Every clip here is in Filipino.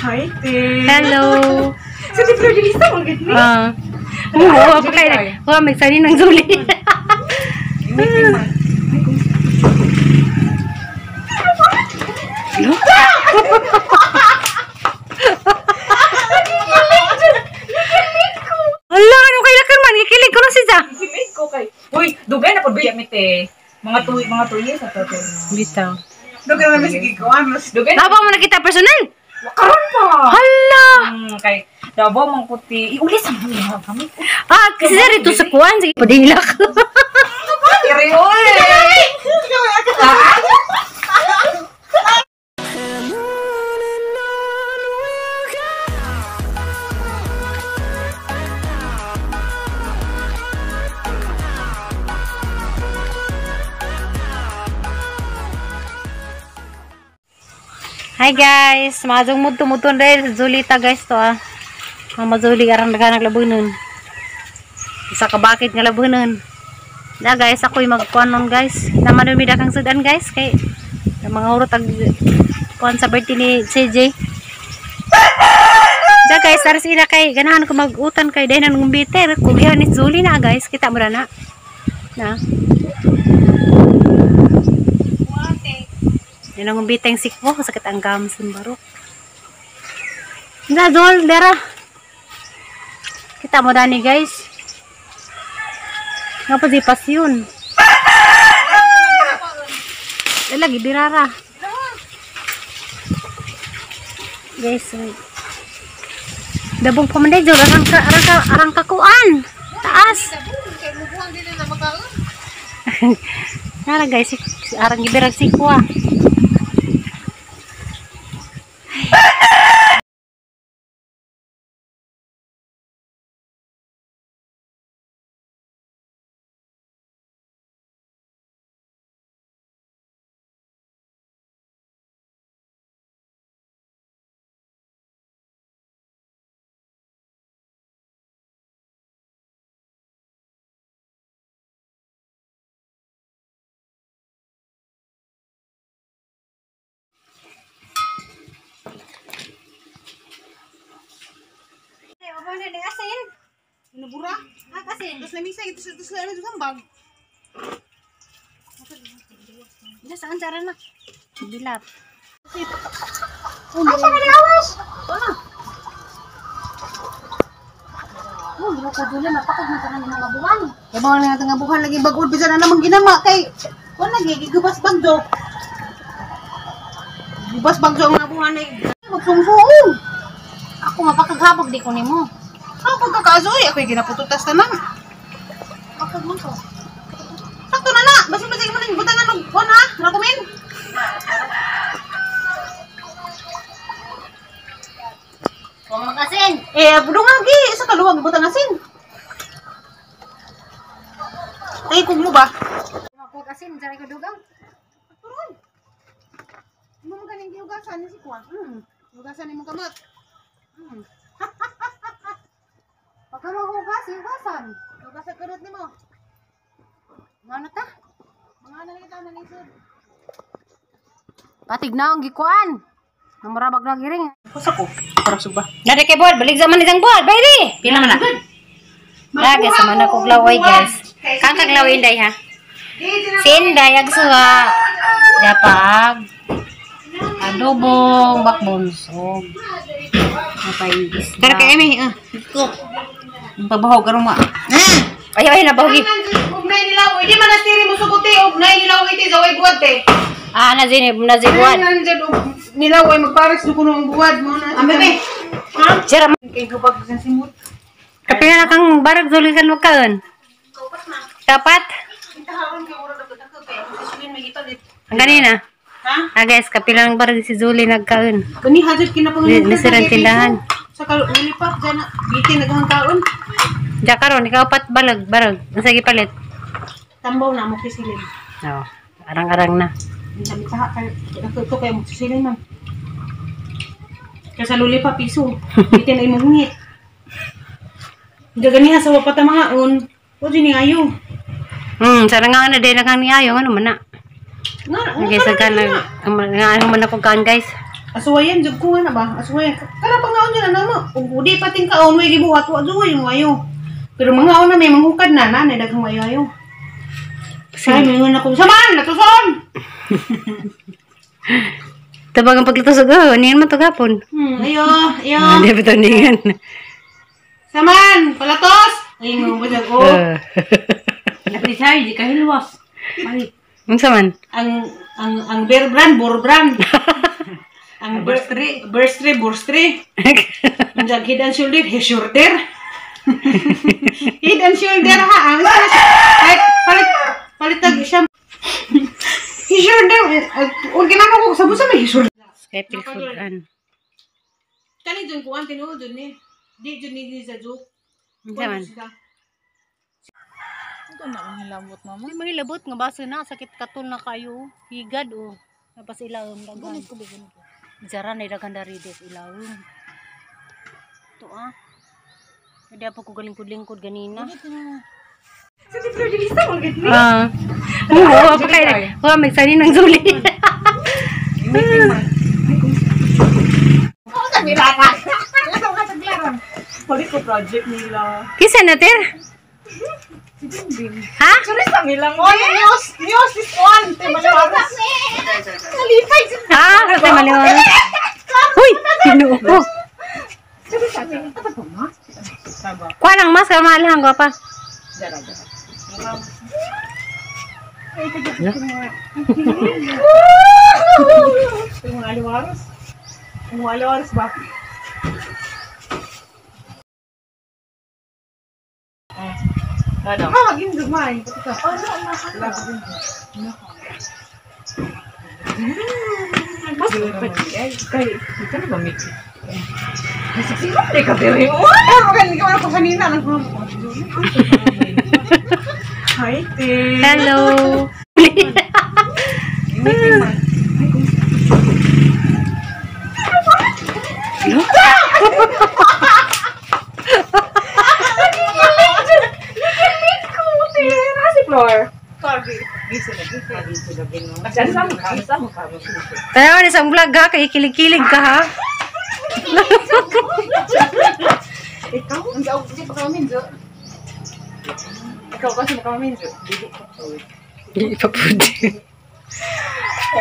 Hi, te. Hello. So, di pero dilista mo gid ni. Oo, pa kay. Oh, may sani ng Zuli. Hala, ano kay lakar man? Ikilig ko na siya. Kilig ko kay. Uy, dugay na pud biya mi te. Mga 2 years ato te. Bitaw. Dugay na mi sige ko. Dugay. Napa mo nakita personal? Karon pa. Hala. Kay Davao man puti. Iuli sa mga kami. Ah, kasi rito sa kuwan sige padilak. Iri oy. Hi guys, mazong muto-muton dahil sa Zulita guys to Mama Zuli arang naghanag labunon. Isa ka bakit nga labunon. Na guys, ako'y magkuan nun guys. Naman nun mida kang sudan guys kay mga hurot ag kuan sa birthday ni CJ. Da guys, aras ina kay ganahan ko mag-utan kay dahil nang ngumbiter. Kugihan ni Zuli na guys, kita mo na. Na. Yan ang biteng sikmo, sakit ang gamsin barok. Na dol, dera. Kita mo dani guys. Ngapa di pasyon? Lagi birara. Guys, dabong pamanday jol arang kakuan. Taas. Nara guys, arang gibirag sikwa. Ano na asin? Nabura? Asin. Terus lamisa itu selalu juga bag. Diyan saan cara na? Bilat. Asa ka awas? Wala. Oh, dilo ko dili matakog na tanan mga buwan. Kaya mga nga tengah bukan lagi bagul bisa na namang ginama kay. Wala lagi gigubas bagdo. Gubas bagdo nga buhan ay magsungsuon. Ako mapakaghabog di ko nimo. Ako kakazoy, ako'y ginapututas naman. Bakit mo to? Sakto na na, basi-basi mo ning butangan og kuan ha, rakumin. Kung magasin. Budungan gi sa kaluwag butang asin. Tay kog mo ba? Ako asin, jari ko dugang. Turon. Mo mo ganing giugasan ni si Kwa. Ugasan ni mo kamot. Pagka mahugas, hugasan. Ugasan kadot nimo. Ngano ta? Mga na kita nanisod. Patig na ang gikuan. Namarabag na giring. Kusa ko, para suba. Nari kay buwan, balik zaman isang buwan, bayri. Pila man na? Lagi sa mana kog laway guys. Kakag laway day ha. Sinday agsuha. Dapag. Adobong bakbonsog. Napay isda. Kara kay emi, Ito. Pabahaw karon ma. Ay nabahugi. Ugnay nila, di man astiri mo suguti, ugnay nila iti sa way buwad te. Ah, nazibuan. Nila way magpares do kuno ang buwad mo na. Ambe. Ha? Sira Kay gubag sa simut. kapila na kang barag zulikan mo kaon. Dapat. Itaharon kay ura dapat kay susulin may gipalit. Ang ganina. Ha? Ah guys, kapila ng barag si Zuli nagkaon. Kani hadid kinapangin. Nisirang tindahan. Sa kalulipat dyan na. Bitin naghang kaon. Diya karon, ikaw pat barag. Nasagi palit. Tambaw na mo kisilin. Oo. Arang-arang na. Sabi taha kay ako kay mo kisilin man. Kaya sa lulipa piso. Bitin ay mungit. Daganiha sa wapat mahaon. O dini ayo. Sarang nga na din nakang niayo ano man na. Okay, so ano man ako kan guys. Asuwayan jud ko nga na ba? Asuwayan. Kara pangaon niya na namo. Ug udi pating kaon way gibuhat wa juy mo ayo. Pero mangaon na may manghukad na nanay daghang mayo ayo. Say mingon ako saman natuson. Tabang ang paglutusog niyan man to gapon. Ayo. Di ba to niyan? Saman, palatos. Ay mo ba ko? Apri say di kahilwas. Ay. Unsa man? Ang bear brand, bor brand. Ang burstry, burstry. Ang head and shoulder, head shoulder. Head and shoulder ha. Palit tag siya. Head shoulder. O ginano ko sa busa may head shoulder. Skepil food an. Kani dun ko an tinuod dun ni. Di dun ni sa joke. Unsa man? Ito na ang hilabot mama. May mahilabot nga baso na sakit katon na kayo. Higad o. Tapos ilawom dagan. Jara na dagan dari des ilawom. To Hindi pa ko galingkod-lingkod ganina. Sa di pero dilista mo gid ni. Oo, pa kay. Wa may sani nang zuli. Oh, kamera ka. Ito ka taglaron. Pali ko project nila. Kisa natin? Ha? Sorry sa milang. Oh, news this one. Maliwaras. Nalipay. Kasi maliwaras. Uy! Pinuo ko. Sorry sa milang. Apa to, ma? Saba. Kuha lang mas, kamalahan ko pa. Jara. Maliwaras ba? Ano? Maging gumay. Hello. Tayo ni sa vlog ha, kay kilig-kilig ka ha. Ikaw? Ang daw, hindi pa kami minjo. Ikaw kasi makaminjo. Hindi pa pwede.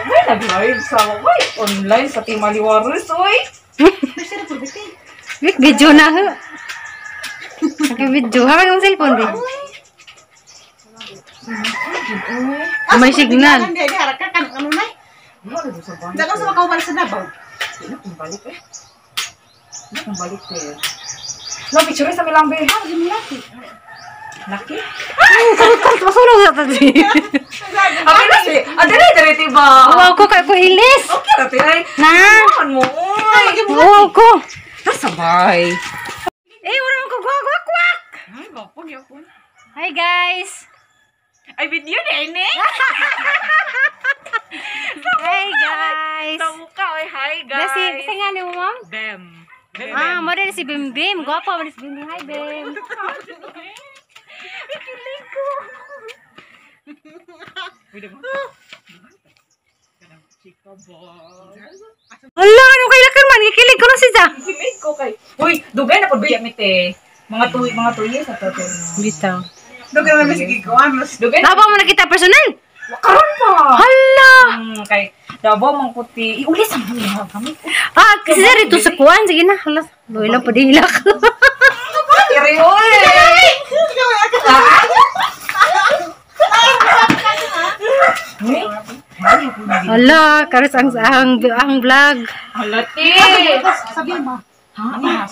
May nag-live sa online sa Team Maliwaras, oy. Video na ha. Naka-video ha, yung cellphone din. May signal. Hindi, harap ka kan ano na. Jangan sama kau balik sedabang. Balik eh. Balik eh. Lo picture sa milang beha, gini laki. Laki? Masulong na tadi. Apa na si? Ada na dari tiba. Wow ko kay ko ilis. Okay ra tay. Na. Mo. Wow ko. Sabay. Wala ko kwak. Ay, bapog yapon. Hi guys. Ay video na ini. Hi guys. Muka oy, hi guys. Kasi nga ni mo ma'am? Bem. Mo din si Bim Bim. Guwapo mo si Bim Bim. Hi Bim. Kilig ko. Hala, ano kay lakan man? Kikilig ko na siya. Kilig ko kay. Uy, dugay na pud biya mite. Mga 2 years ato to. Bitaw. Dugay na sige ko. Dugay. Dapat mo nakita personal. Karon pa. Hala. Kay Davao mang puti. Iuli sa mga kami. Kasi dito sa kuwan. Sige na. Hala. Doy lang pa dilak. Iri oy. Hala, karos ang vlog. Halati. Sabi mo. Ha?